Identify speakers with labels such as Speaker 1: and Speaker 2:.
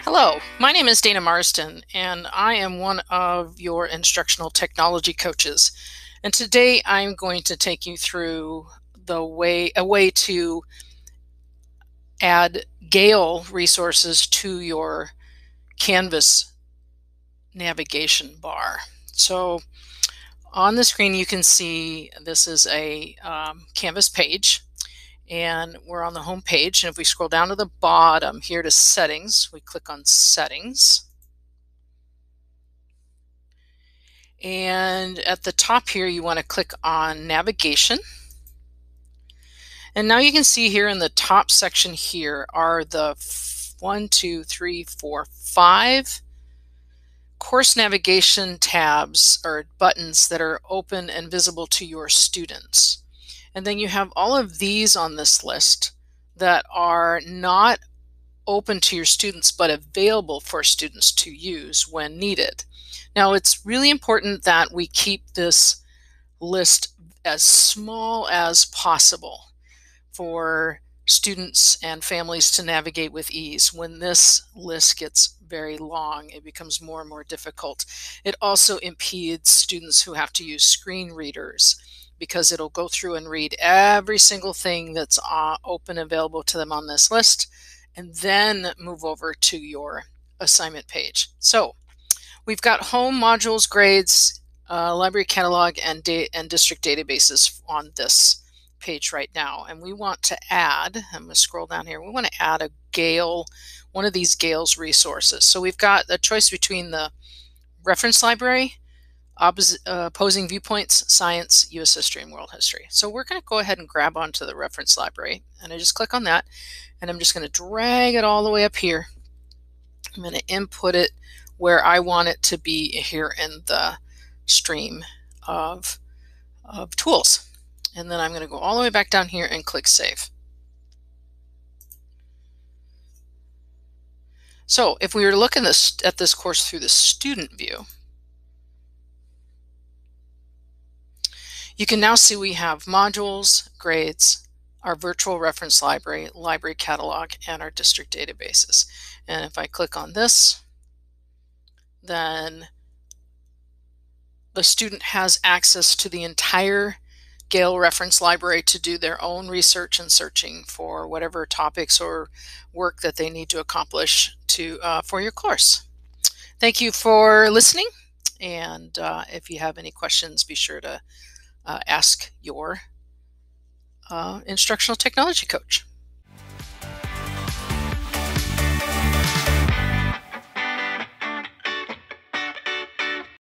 Speaker 1: Hello, my name is Dana Marston, and I am one of your instructional technology coaches. And today I'm going to take you through a way to add Gale resources to your Canvas navigation bar. So on the screen you can see this is a Canvas page, and we're on the home page. And if we scroll down to the bottom here to settings, we click on settings. And at the top here, you want to click on navigation. And now you can see here in the top section here are the 5 course navigation tabs or buttons that are open and visible to your students. And then you have all of these on this list that are not open to your students but available for students to use when needed. Now, it's really important that we keep this list as small as possible for students and families to navigate with ease. When this list gets very long, it becomes more and more difficult. It also impedes students who have to use screen readers, because it'll go through and read every single thing that's open and available to them on this list, and then move over to your assignment page. So we've got home, modules, grades, library catalog, and district databases on this page right now. And we want to add, I'm going to scroll down here, we want to add a Gale, one of these Gale's resources. So we've got a choice between the reference library, opposing viewpoints, science, U.S. history, and world history. So we're going to go ahead and grab onto the reference library, and I just click on that, and I'm just going to drag it all the way up here. I'm going to input it where I want it to be here in the stream of tools. And then I'm going to go all the way back down here and click Save. So if we were to look at this course through the student view, you can now see we have modules, grades, our virtual reference library, library catalog, and our district databases. And if I click on this, then the student has access to the entire Gale reference library to do their own research and searching for whatever topics or work that they need to accomplish for your course. Thank you for listening, and if you have any questions, be sure to ask your instructional technology coach.